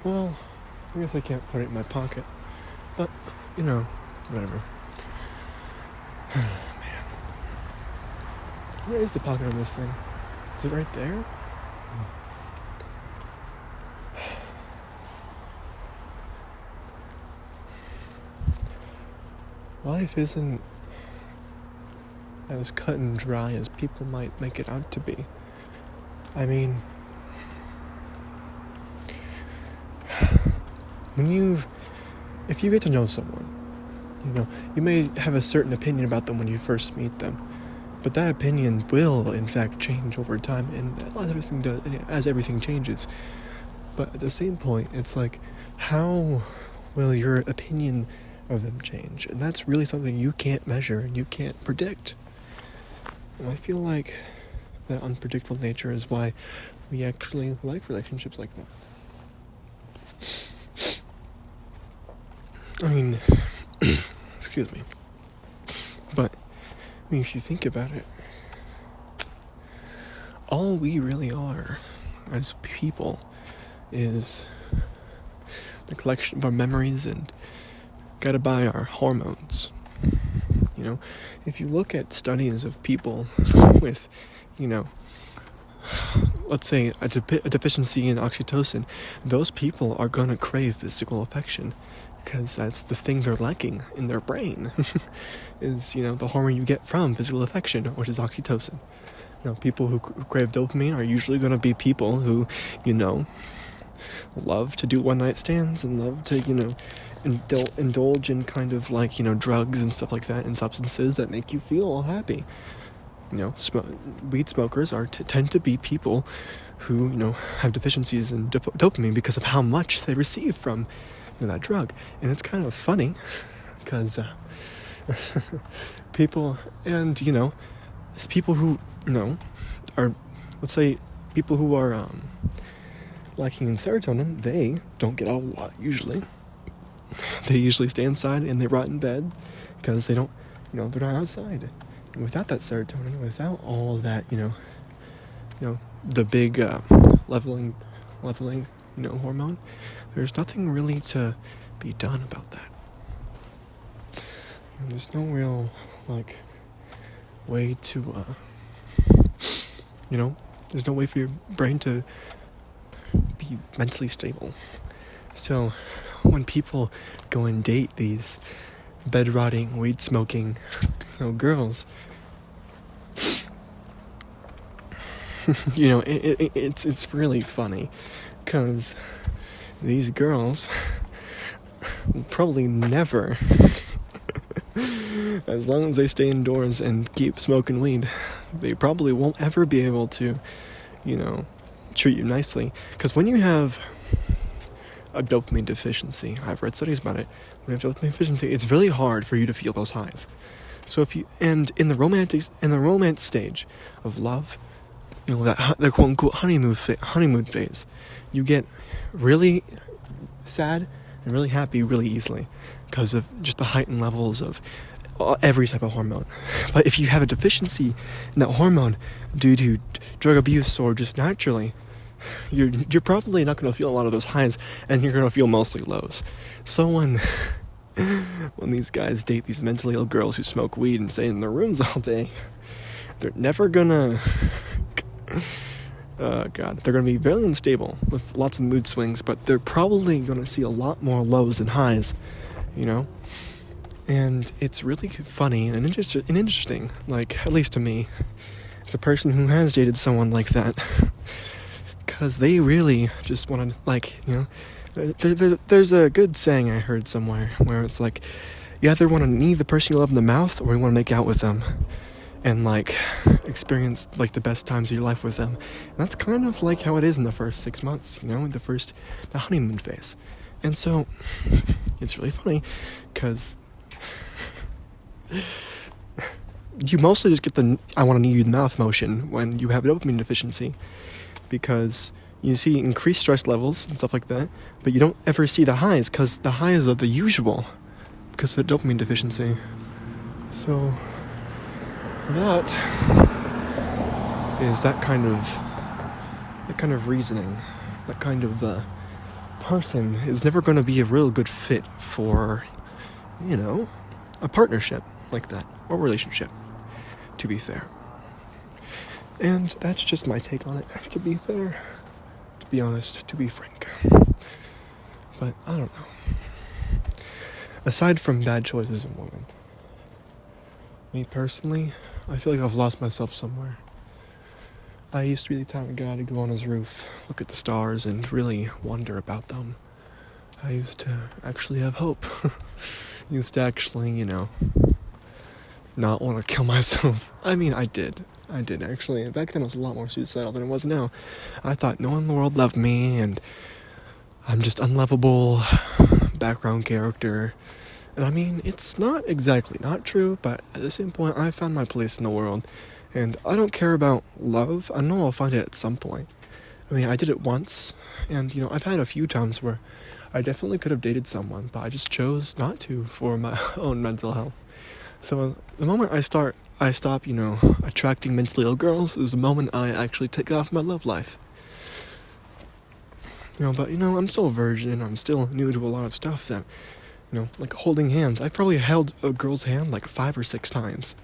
Well, I guess I can't put it in my pocket. But, whatever. Man. Where is the pocket on this thing? Is it right there? Life isn't as cut and dry as people might make it out to be. I mean, if you get to know someone, you may have a certain opinion about them when you first meet them, but that opinion will, in fact, change over time, and as everything changes. But at the same point, it's like, how will your opinion of them change? And that's really something you can't measure and you can't predict. And I feel like that unpredictable nature is why we actually like relationships like that. I mean, excuse me. But, if you think about it, all we really are as people is the collection of our memories and guided by our hormones. If you look at studies of people with, let's say a deficiency in oxytocin, those people are going to crave physical affection because that's the thing they're lacking in their brain is, the hormone you get from physical affection, which is oxytocin. People who crave dopamine are usually going to be people who, love to do one-night stands and love to, indulge in kind of like, drugs and stuff like that and substances that make you feel happy. Weed smokers tend to be people who, have deficiencies in dopamine because of how much they receive from that drug. And it's kind of funny because people, and, it's people who, are, let's say, people who are lacking in serotonin, they don't get out a lot usually. They usually stay inside and they rot in bed because they don't, they're not outside. And without that serotonin, without all that, the big leveling, hormone, there's nothing really to be done about that. And there's no real, way to, there's no way for your brain to be mentally stable. So when people go and date these bed-rotting, weed-smoking, girls, it's really funny, because these girls will probably never, as long as they stay indoors and keep smoking weed, they probably won't ever be able to, treat you nicely. Because when you have a dopamine deficiency, I've read studies about it, when you have dopamine deficiency, it's really hard for you to feel those highs. So in the romance stage of love, the quote unquote honeymoon phase, you get really sad and really happy really easily because of just the heightened levels of every type of hormone. But if you have a deficiency in that hormone due to drug abuse or just naturally, you're probably not going to feel a lot of those highs, and you're going to feel mostly lows. So when these guys date these mentally ill girls who smoke weed and stay in their rooms all day, they're never gonna they're gonna be very unstable with lots of mood swings, but they're probably gonna see a lot more lows than highs, and it's really funny and interesting, at least to me, as a person who has dated someone like that, because they really just want to, there's a good saying I heard somewhere where it's like, you either want to knee the person you love in the mouth, or you want to make out with them and experience the best times of your life with them. And that's kind of how it is in the first 6 months, the honeymoon phase. And so it's really funny because you mostly just get the I want to knee you in the mouth motion when you have a dopamine deficiency, because you see increased stress levels and stuff like that, but you don't ever see the highs, because the highs are the usual because of the dopamine deficiency. So that is that kind of reasoning, that kind of person is never going to be a real good fit for, a partnership like that, or relationship, to be fair. And that's just my take on it, to be fair, to be honest, to be frank. But I don't know. Aside from bad choices in women, me personally, I feel like I've lost myself somewhere. I used to be the type of guy to go on his roof, look at the stars, and really wonder about them. I used to actually have hope. Used to actually, not want to kill myself. I mean, I did actually. Back then I was a lot more suicidal than it was now. I thought no one in the world loved me, and I'm just unlovable background character. And I mean, it's not exactly not true, but at the same point, I found my place in the world. And I don't care about love. I know I'll find it at some point. I mean, I did it once, and, I've had a few times where I definitely could have dated someone, but I just chose not to for my own mental health. So the moment I stop, attracting mentally ill girls is the moment I actually take off my love life. But, I'm still a virgin. I'm still new to a lot of stuff that, like holding hands. I've probably held a girl's hand like 5 or 6 times.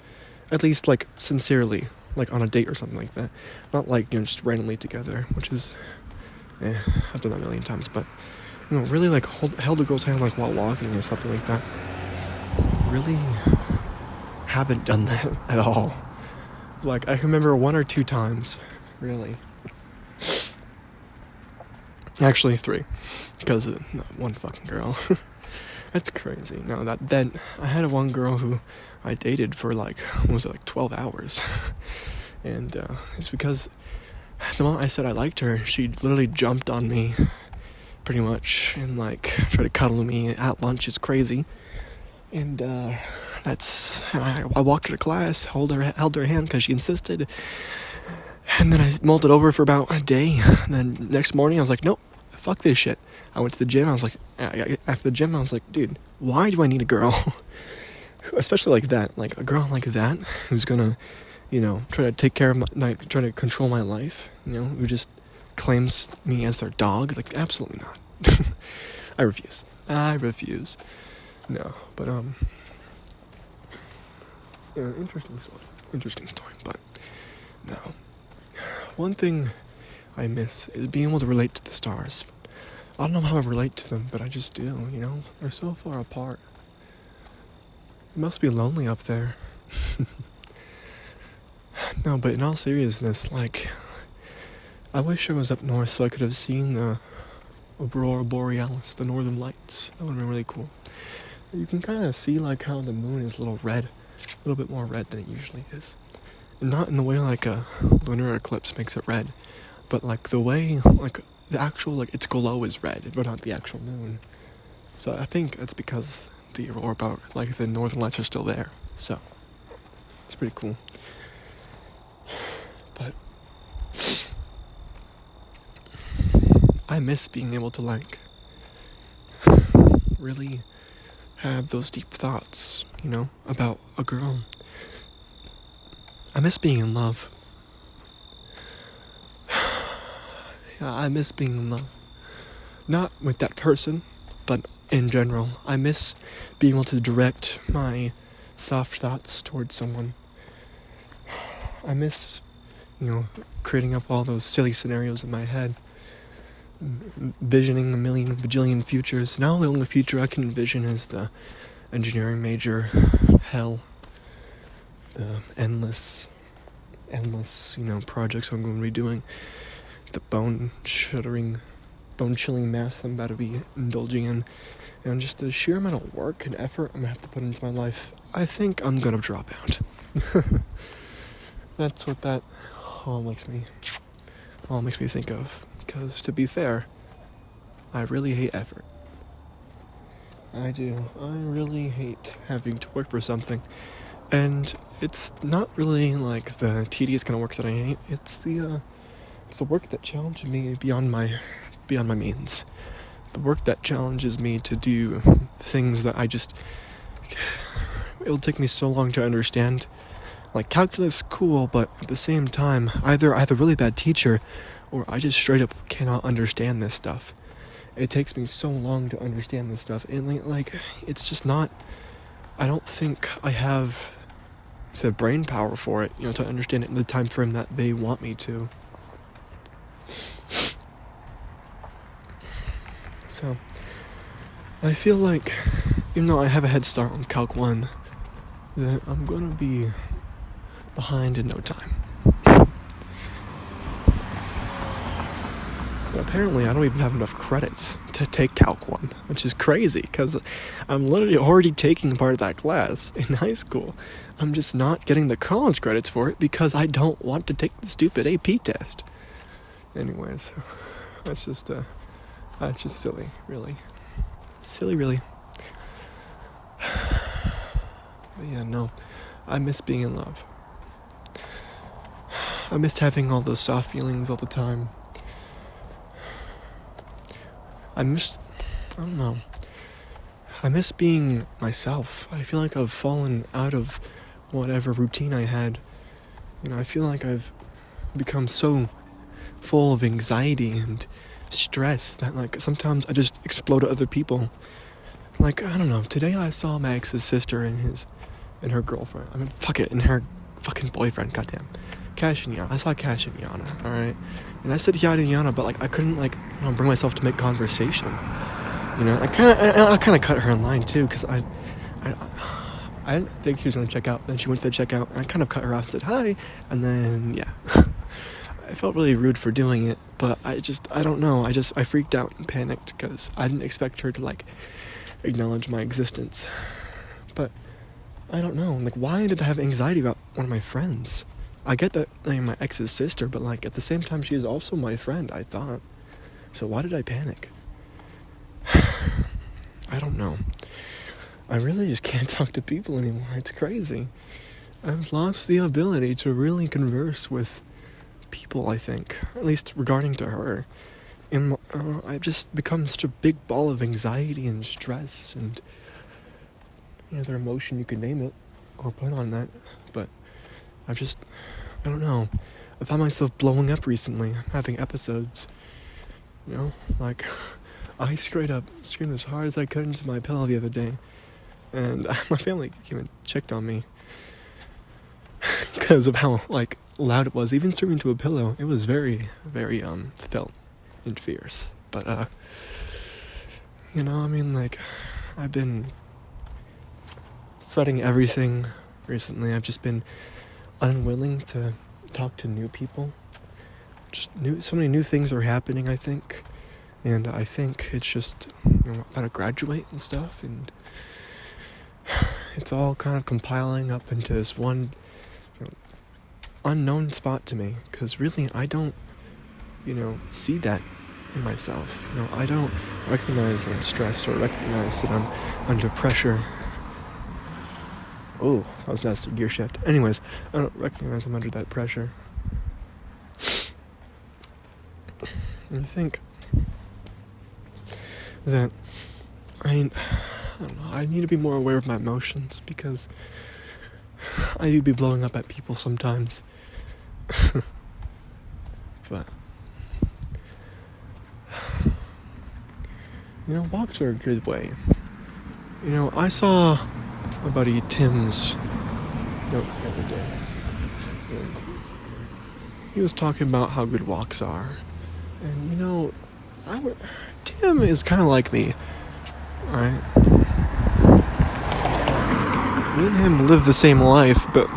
At least, like, sincerely, like on a date or something like that. Not like, just randomly together, which is, I've done that a million times, but, really, like, held a girl's hand, like, while walking or something like that. Really haven't done that at all. Like, I can remember 1 or 2 times, really. Actually, 3, because of one fucking girl. That's crazy. No, then I had one girl who I dated for 12 hours. And it's because the moment I said I liked her, she literally jumped on me pretty much and tried to cuddle me at lunch. It's crazy. And I walked her to class, held her hand because she insisted. And then I mulled it over for about a day. And then next morning I was like, nope, fuck this shit. I went to the gym. After the gym, I was like, dude, why do I need a girl? Especially like that, like a girl like that, who's gonna, try to take care of try to control my life, who just claims me as their dog. Like, absolutely not. I refuse. No, but, interesting story, but, no. One thing I miss is being able to relate to the stars. I don't know how I relate to them, but I just do, They're so far apart. It must be lonely up there. No, but in all seriousness, I wish I was up north so I could have seen the Aurora Borealis, the northern lights. That would have been really cool. You can kind of see, how the moon is a little bit more red than it usually is. And not in the way a lunar eclipse makes it red, but the way, the actual, its glow is red, but not the actual moon. So I think that's because the aurora, the northern lights are still there. So it's pretty cool. But I miss being able to really have those deep thoughts, about a girl. I miss being in love. Yeah, I miss being in love. Not with that person, but in general. I miss being able to direct my soft thoughts towards someone. I miss, creating up all those silly scenarios in my head, envisioning a million bajillion futures. Now the only future I can envision is the engineering major hell, the endless, projects I'm going to be doing, the bone-chilling math I'm about to be indulging in, and just the sheer amount of work and effort I'm going to have to put into my life. I think I'm going to drop out. That's what that all makes me think of. Because, to be fair, I really hate effort. I do. I really hate having to work for something. And it's not really the tedious kind of work that I hate. It's the work that challenges me beyond my means. The work that challenges me to do things that it'll take me so long to understand. Calculus, cool, but at the same time, either I have a really bad teacher, or I just straight up cannot understand this stuff. it takes me so long to understand this stuff, and like it's just not. I don't think I have the brain power for it, to understand it in the time frame that they want me to. So, I feel like, even though I have a head start on Calc 1, that I'm gonna be behind in no time. But apparently I don't even have enough credits to take Calc 1, which is crazy, because I'm literally already taking part of that class in high school. I'm just not getting the college credits for it because I don't want to take the stupid AP test. Anyways, that's just silly, really. Silly, really. But yeah, no, I miss being in love. I missed having all those soft feelings all the time. I miss being myself. I feel like I've fallen out of whatever routine I had. I feel like I've become so full of anxiety and stress that, like, sometimes I just explode at other people. Like, I don't know, today I saw my ex's sister and her girlfriend. And her fucking boyfriend, goddamn. Cash and Yana. I saw Cash and Yana, alright? And I said hi to Yana, but, like, I couldn't, bring myself to make conversation. I kind of cut her in line, too, because I didn't think she was going to check out. Then she went to the checkout, and I kind of cut her off and said hi, and then, yeah. I felt really rude for doing it, but I don't know. I freaked out and panicked because I didn't expect her to, acknowledge my existence. But I don't know. Why did I have anxiety about one of my friends? I get that I'm my ex's sister, but, at the same time, she is also my friend, I thought. So why did I panic? I don't know. I really just can't talk to people anymore. It's crazy. I've lost the ability to really converse with people, I think. At least regarding to her. And I've just become such a big ball of anxiety and stress and any other emotion you could name it or put on that. But I don't know. I found myself blowing up recently. I'm having episodes. I straight up screamed as hard as I could into my pillow the other day. And my family came and checked on me. Because of how, loud it was. Even screaming to a pillow, it was very, very, felt and fierce. But, I've been fretting everything recently. I've just been unwilling to talk to new people. So many new things are happening, I think. And I think it's just, I'm about to graduate and stuff, and it's all kind of compiling up into this one unknown spot to me, because really I don't, see that in myself. I don't recognize that I'm stressed or recognize that I'm under pressure. Oh, that was nasty gear shift. Anyways, I don't recognize I'm under that pressure. And I think that I don't know, I need to be more aware of my emotions, because I do be blowing up at people sometimes. But walks are a good way. I saw my buddy Tim's note the other day, and he was talking about how good walks are. And Tim is kind of like me, alright? Me and him live the same life, but